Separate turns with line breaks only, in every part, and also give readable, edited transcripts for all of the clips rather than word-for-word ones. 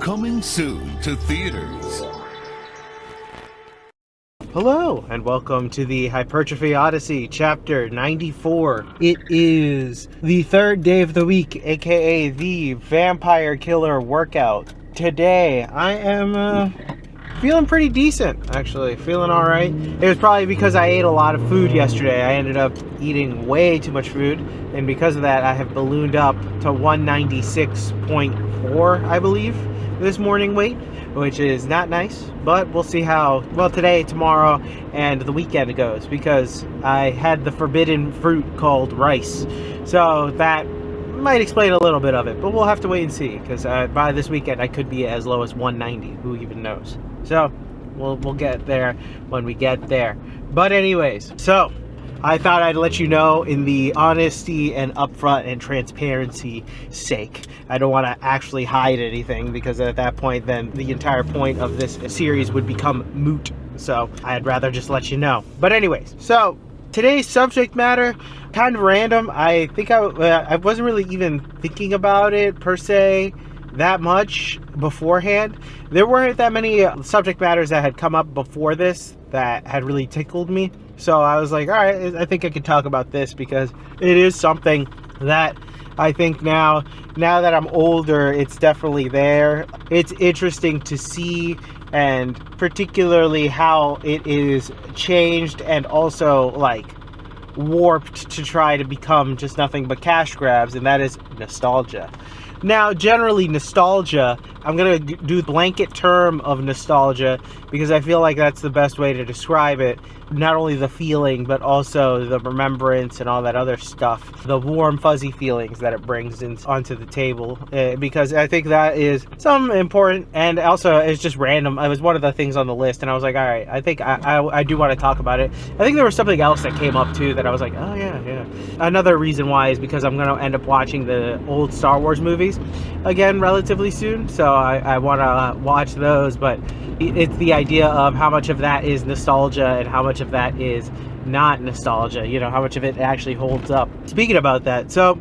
Coming soon to theaters.
Hello, and welcome to the Hypertrophy Odyssey, Chapter 94. It is the third day of the week, aka the Vampire Killer Workout. Today, I am feeling pretty decent, actually. Feeling alright. It was probably because I ate a lot of food yesterday. I ended up eating way too much food, and because of that, I have ballooned up to 196.4, I believe, this morning weight, which is not nice, but we'll see how, well, today, tomorrow, and the weekend goes, because I had the forbidden fruit called rice, so that might explain a little bit of it, but we'll have to wait and see, because by this weekend I could be as low as 190, who even knows. So we'll get there when we get there. But anyways, so I thought I'd let you know in the honesty and upfront and transparency sake. I don't want to actually hide anything, because at that point then the entire point of this series would become moot. So I'd rather just let you know. But anyways, so today's subject matter, kind of random. I think I wasn't really even thinking about it per se that much beforehand. There weren't that many subject matters that had come up before this that had really tickled me. So I was like, all right, I think I could talk about this, because it is something that I think now that I'm older, it's definitely there. It's interesting to see, and particularly how it is changed and also like warped to try to become just nothing but cash grabs, and that is nostalgia. Now, generally, nostalgia, I'm going to do the blanket term of nostalgia, because I feel like that's the best way to describe it. Not only the feeling, but also the remembrance and all that other stuff. The warm, fuzzy feelings that it brings onto the table. Because I think that is something important, and also it's just random. It was one of the things on the list, and I was like, all right, I think I do want to talk about it. I think there was something else that came up, too, that I was like, oh, yeah. Another reason why is because I'm going to end up watching the old Star Wars movies again relatively soon, so I want to watch those, but it's the idea of how much of that is nostalgia and how much of that is not nostalgia, you know, how much of it actually holds up. Speaking about that, so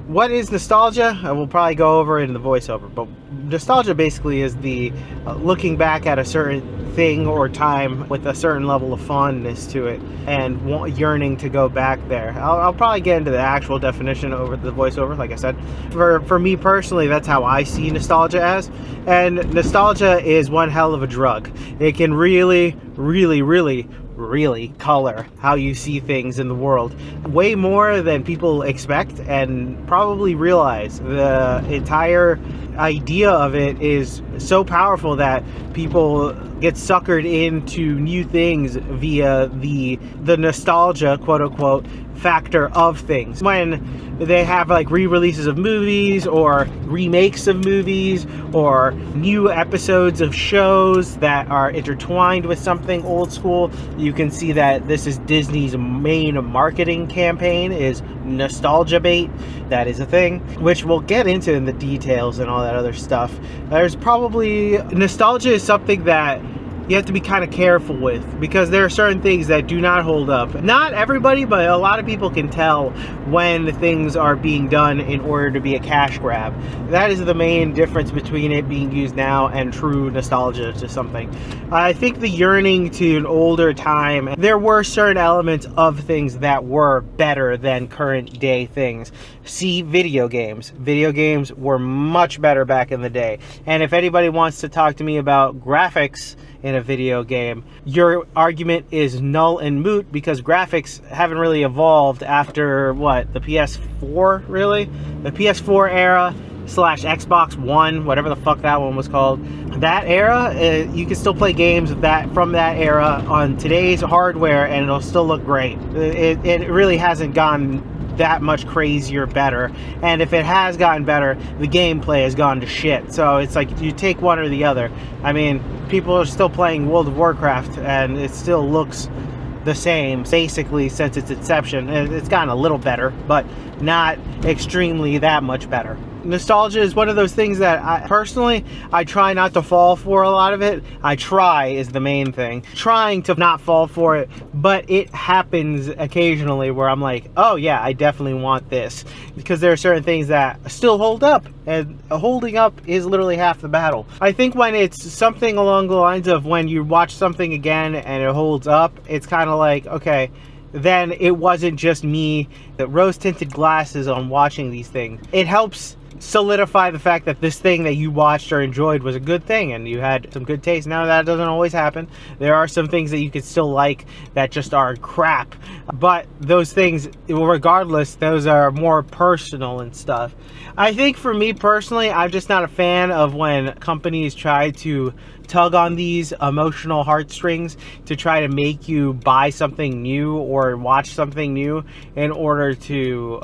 what is nostalgia? I will probably go over it in the voiceover, but nostalgia basically is the looking back at a certain thing or time with a certain level of fondness to it and yearning to go back there. I'll probably get into the actual definition over the voiceover, like I said. For me personally, that's how I see nostalgia as. And nostalgia is one hell of a drug. It can really color how you see things in the world way more than people expect and probably realize. The entire idea of it is so powerful that people get suckered into new things via the nostalgia, quote unquote, factor of things. When they have like re-releases of movies or remakes of movies or new episodes of shows that are intertwined with something old school, you can see that this is Disney's main marketing campaign, is nostalgia bait. That is a thing, which we'll get into in the details and all that other stuff. There's probably, nostalgia is something that you have to be kind of careful with, because there are certain things that do not hold up. Not everybody, but a lot of people can tell when things are being done in order to be a cash grab. That is the main difference between it being used now and true nostalgia to something. I think the yearning to an older time, there were certain elements of things that were better than current day things. See video games. Video games were much better back in the day. And if anybody wants to talk to me about graphics in a video game, your argument is null and moot, because graphics haven't really evolved after what, the PS4, really? The PS4 era / Xbox One, whatever the fuck that one was called. That era, you can still play games from that era on today's hardware and it'll still look great. It really hasn't gone that much crazier better, and if it has gotten better, the gameplay has gone to shit. So it's like you take one or the other. I mean, people are still playing World of Warcraft and it still looks the same basically since its inception. It's gotten a little better, but not extremely that much better. nostalgia is one of those things that I try not to fall for a lot of it. I try is the main thing. Trying to not fall for it, but it happens occasionally where I'm like, oh yeah, I definitely want this. Because there are certain things that still hold up, and holding up is literally half the battle. I think when it's something along the lines of when you watch something again and it holds up, it's kind of like, okay, then it wasn't just me, the rose-tinted glasses on watching these things. It helps solidify the fact that this thing that you watched or enjoyed was a good thing and you had some good taste. Now that doesn't always happen. There are some things that you could still like that just are crap, but those things, regardless, those are more personal and stuff. I think for me personally, I'm just not a fan of when companies try to tug on these emotional heartstrings to try to make you buy something new or watch something new in order to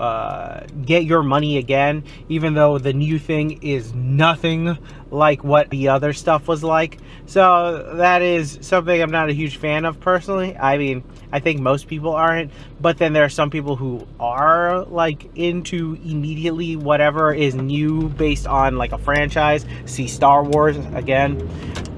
get your money again, even though the new thing is nothing like what the other stuff was like. So that is something I'm not a huge fan of personally. I mean, I think most people aren't, but then there are some people who are like into immediately whatever is new based on like a franchise. See Star Wars again,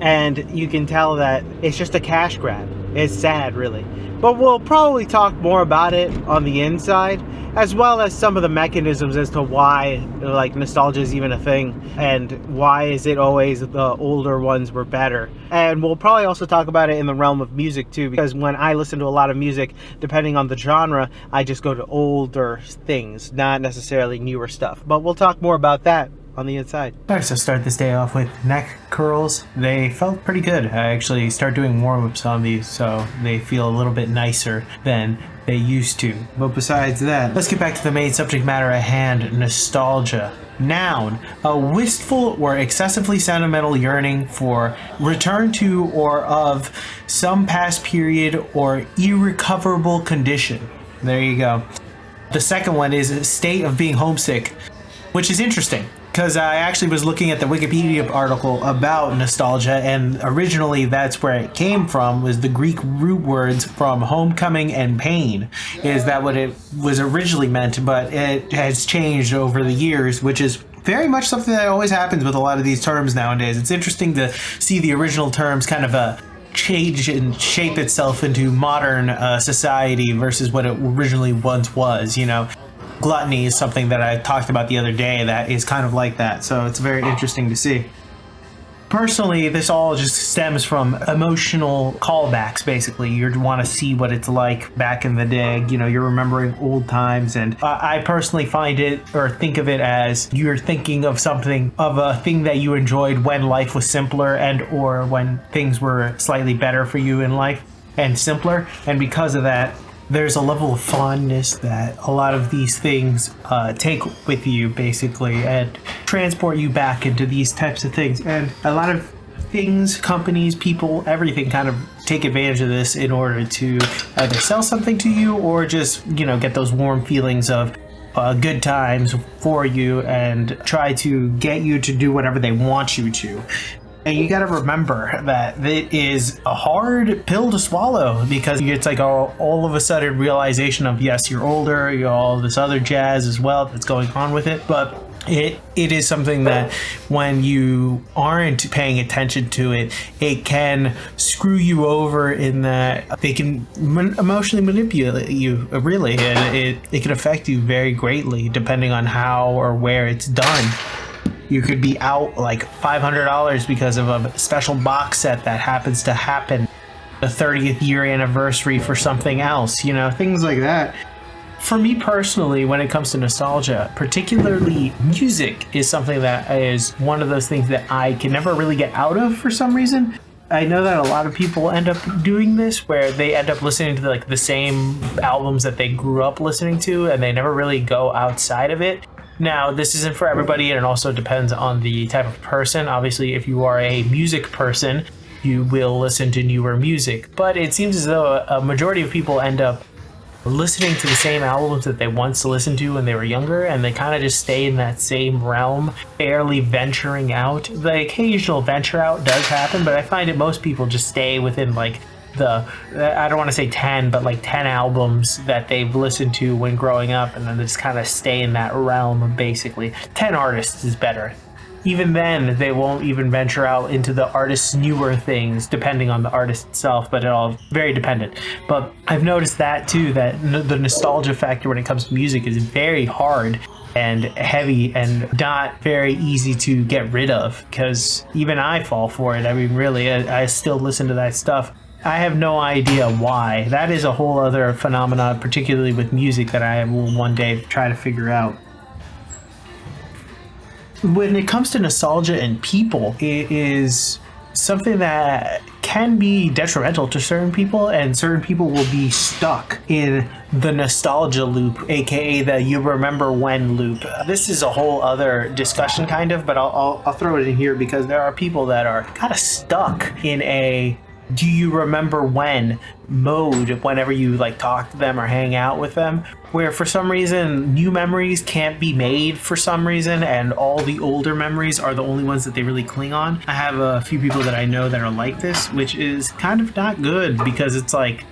and you can tell that it's just a cash grab. It's sad, really. But we'll probably talk more about it on the inside, as well as some of the mechanisms as to why like nostalgia is even a thing, and why is it always the older ones were better. And we'll probably also talk about it in the realm of music too, because when I listen to a lot of music, depending on the genre, I just go to older things, not necessarily newer stuff. But we'll talk more about that on the inside. Alright, so start this day off with neck curls. They felt pretty good. I actually start doing warm-ups on these, so they feel a little bit nicer than they used to. But besides that, let's get back to the main subject matter at hand, nostalgia. Noun, a wistful or excessively sentimental yearning for return to or of some past period or irrecoverable condition. There you go. The second one is a state of being homesick, which is interesting, because I actually was looking at the Wikipedia article about nostalgia, and originally that's where it came from, was the Greek root words from homecoming and pain. Is that what it was originally meant, but it has changed over the years, which is very much something that always happens with a lot of these terms nowadays. It's interesting to see the original terms kind of change and shape itself into modern society versus what it originally once was, you know. Gluttony is something that I talked about the other day that is kind of like that, so it's very interesting to see. Personally, this all just stems from emotional callbacks, basically. You want to see what it's like back in the day, you know, you're remembering old times, and I personally find it, or think of it as, you're thinking of something, of a thing that you enjoyed when life was simpler and or when things were slightly better for you in life and simpler, and because of that, there's a level of fondness that a lot of these things take with you, basically, and transport you back into these types of things. And a lot of things, companies, people, everything kind of take advantage of this in order to either sell something to you or just, you know, get those warm feelings of good times for you and try to get you to do whatever they want you to. And you gotta remember that it is a hard pill to swallow, because it's like all of a sudden realization of, yes, you're older, you're all this other jazz as well that's going on with it, but it is something that when you aren't paying attention to it, it can screw you over in that they can emotionally manipulate you, really, and it can affect you very greatly depending on how or where it's done. You could be out like $500 because of a special box set that happens to happen the 30th year anniversary for something else, you know, things like that. For me personally, when it comes to nostalgia, particularly music is something that is one of those things that I can never really get out of for some reason. I know that a lot of people end up doing this, where they end up listening to like the same albums that they grew up listening to, and they never really go outside of it. Now, this isn't for everybody, and it also depends on the type of person. Obviously, if you are a music person, you will listen to newer music. But it seems as though a majority of people end up listening to the same albums that they once listened to when they were younger, and they kind of just stay in that same realm, barely venturing out. The occasional venture out does happen, but I find that most people just stay within like I don't want to say 10, but like 10 albums that they've listened to when growing up, and then they just kind of stay in that realm. Basically 10 artists is better. Even then, they won't even venture out into the artist's newer things, depending on the artist itself, but it all very dependent. But I've noticed that too, that the nostalgia factor when it comes to music is very hard and heavy and not very easy to get rid of, because even I fall for it. I mean, really, I still listen to that stuff. I have no idea why. That is a whole other phenomenon, particularly with music, that I will one day try to figure out. When it comes to nostalgia and people, it is something that can be detrimental to certain people, and certain people will be stuck in the nostalgia loop, aka the you remember when loop. This is a whole other discussion kind of, but I'll throw it in here because there are people that are kind of stuck in a do you remember when mode whenever you like talk to them or hang out with them, where for some reason new memories can't be made for some reason, and all the older memories are the only ones that they really cling on. I have a few people that I know that are like this, which is kind of not good, because it's like,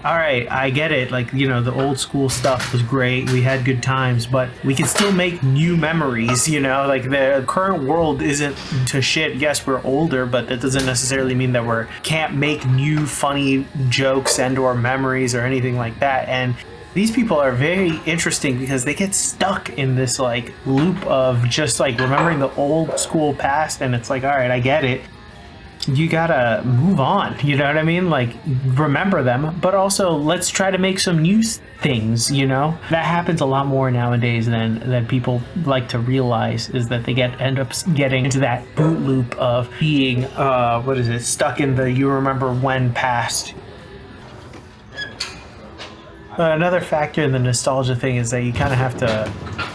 all right, I get it, like, you know, the old school stuff was great, we had good times, but we can still make new memories, you know, like the current world isn't to shit. Yes, we're older, but that doesn't necessarily mean that we can't make new funny jokes and or memories or anything like that. And these people are very interesting because they get stuck in this like loop of just like remembering the old school past, and it's like, all right, I get it. You gotta move on, you know what I mean? Like, remember them, but also let's try to make some new things, you know? That happens a lot more nowadays than people like to realize, is that they end up getting into that boot loop of being, stuck in the you remember when past. Another factor in the nostalgia thing is that you kind of have to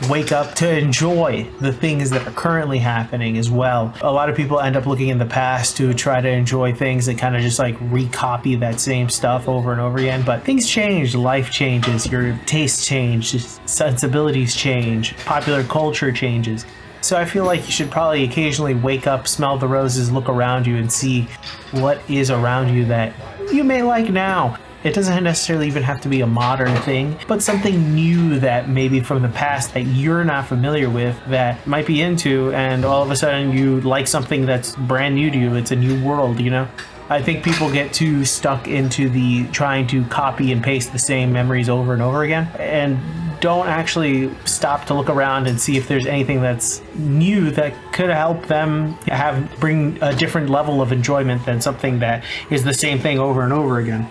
wake up to enjoy the things that are currently happening as well. A lot of people end up looking in the past to try to enjoy things that kind of just like recopy that same stuff over and over again. But things change, life changes, your tastes change, sensibilities change, popular culture changes. So I feel like you should probably occasionally wake up, smell the roses, look around you and see what is around you that you may like now. It doesn't necessarily even have to be a modern thing, but something new that maybe from the past that you're not familiar with that might be into, and all of a sudden you like something that's brand new to you. It's a new world, you know? I think people get too stuck into the trying to copy and paste the same memories over and over again, and don't actually stop to look around and see if there's anything that's new that could help them bring a different level of enjoyment than something that is the same thing over and over again.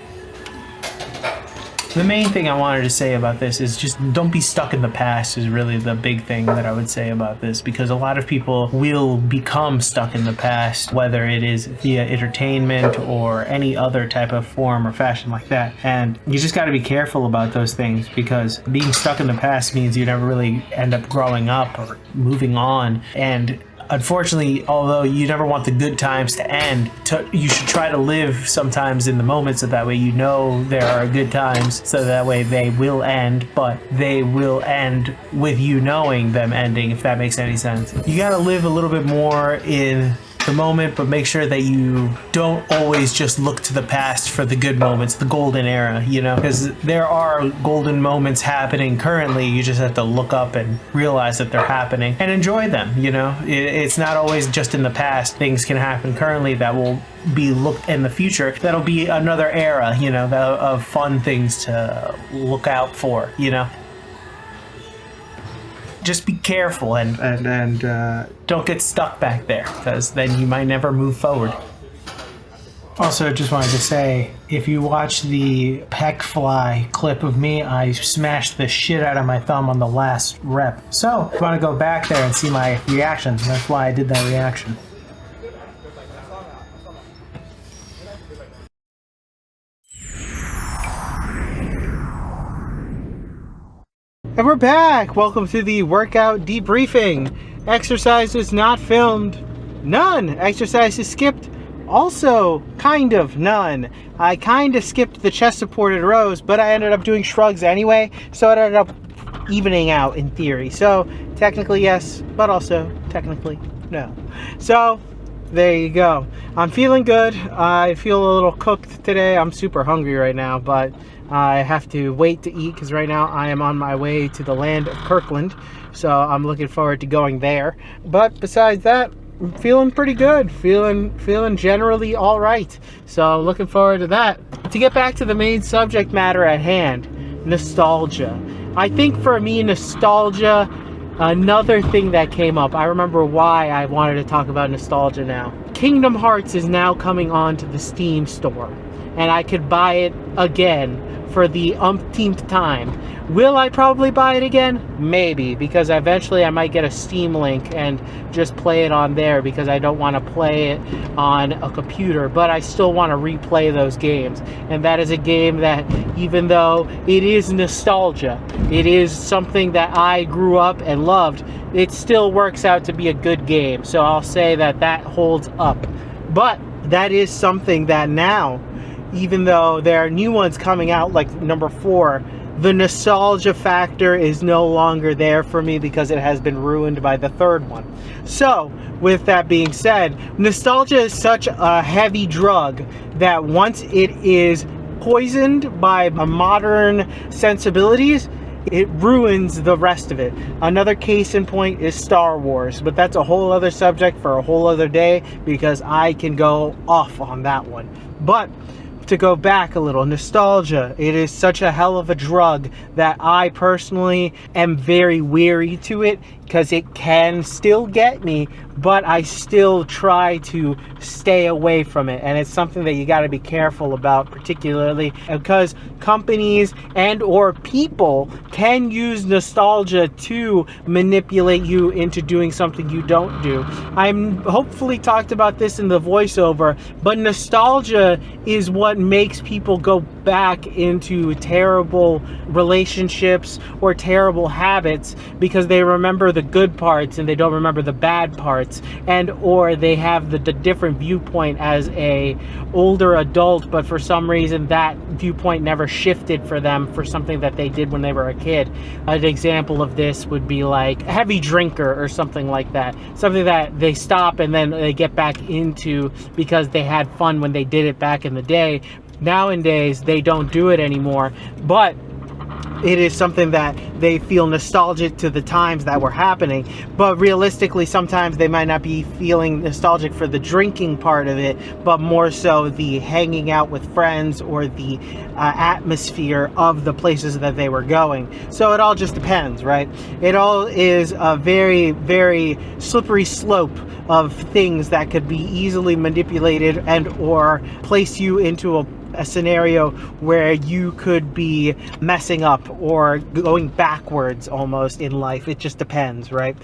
The main thing I wanted to say about this is just don't be stuck in the past is really the big thing that I would say about this, because a lot of people will become stuck in the past, whether it is via entertainment or any other type of form or fashion like that. And you just got to be careful about those things, because being stuck in the past means you never really end up growing up or moving on. And unfortunately, although you never want the good times to end, you should try to live sometimes in the moments, so that way you know there are good times, so that way they will end, but they will end with you knowing them ending, if that makes any sense. You gotta live a little bit more in the moment, but make sure that you don't always just look to the past for the good moments, the golden era, you know, because there are golden moments happening currently. You just have to look up and realize that they're happening and enjoy them, you know. It's not always just in the past. Things can happen currently that will be looked in the future. That'll be another era, you know, of fun things to look out for, you know. Just be careful and don't get stuck back there, because then you might never move forward. Also, just wanted to say, if you watch the peck fly clip of me, I smashed the shit out of my thumb on the last rep. So, if you want to go back there and see my reaction, that's why I did that reaction. And we're back! Welcome to the workout debriefing. Exercises not filmed, none. Exercises skipped, also kind of none. I kind of skipped the chest supported rows, but I ended up doing shrugs anyway, so it ended up evening out in theory. So technically yes, but also technically no. So there you go. I'm feeling good. I feel a little cooked today. I'm super hungry right now, but I have to wait to eat because right now I am on my way to the land of Kirkland. So I'm looking forward to going there. But besides that, I'm feeling pretty good. Feeling generally all right. So looking forward to that. To get back to the main subject matter at hand, nostalgia. I think for me, nostalgia, another thing that came up, I remember why I wanted to talk about nostalgia now. Kingdom Hearts is now coming on to the Steam store, and I could buy it again for the umpteenth time. Will I probably buy it again? Maybe, because eventually I might get a Steam link and just play it on there because I don't want to play it on a computer, but I still want to replay those games. And that is a game that, even though it is nostalgia, it is something that I grew up and loved, it still works out to be a good game. So I'll say that that holds up. But that is something that now, even though there are new ones coming out like number 4, the nostalgia factor is no longer there for me because it has been ruined by the 3rd one. So, with that being said, nostalgia is such a heavy drug that once it is poisoned by modern sensibilities, it ruins the rest of it. Another case in point is Star Wars, but that's a whole other subject for a whole other day because I can go off on that one. But to go back a little, nostalgia, it is such a hell of a drug that I personally am very weary to it because it can still get me, but I still try to stay away from it. And it's something that you got to be careful about, particularly because companies and or people can use nostalgia to manipulate you into doing something you don't do. I'm hopefully talked about this in the voiceover, but nostalgia is what makes people go back into terrible relationships or terrible habits because they remember the good parts and they don't remember the bad parts, and or they have the different viewpoint as a older adult, but for some reason that viewpoint never shifted for them for something that they did when they were a kid. An example of this would be like a heavy drinker or something like that, something that they stop and then they get back into because they had fun when they did it back in the day. Nowadays they don't do it anymore, but it is something that they feel nostalgic to the times that were happening. But realistically, sometimes they might not be feeling nostalgic for the drinking part of it, but more so the hanging out with friends or the atmosphere of the places that they were going. So it all just depends, right? It all is a very, very slippery slope of things that could be easily manipulated and or place you into a scenario where you could be messing up or going backwards almost in life. It just depends, right?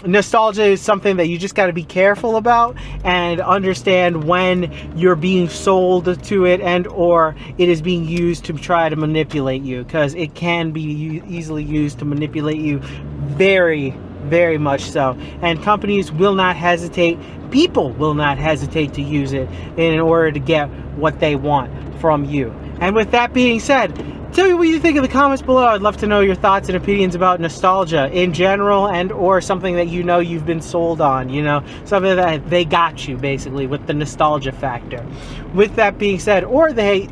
Nostalgia is something that you just got to be careful about and understand when you're being sold to it and or it is being used to try to manipulate you, because it can be easily used to manipulate you very, very much so. And companies will not hesitate, people will not hesitate to use it in order to get what they want from you. And with that being said, tell me what you think in the comments below. I'd love to know your thoughts and opinions about nostalgia in general and or something that you know you've been sold on, you know, something that they got you basically with the nostalgia factor. With that being said, or they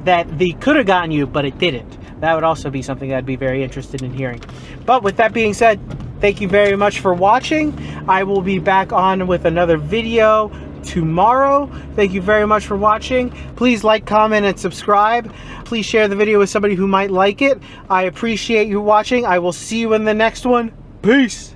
could have gotten you but it didn't. That would also be something I'd be very interested in hearing. But with that being said, thank you very much for watching. I will be back on with another video tomorrow. Thank you very much for watching. Please like, comment, and subscribe. Please share the video with somebody who might like it. I appreciate you watching. I will see you in the next one. Peace.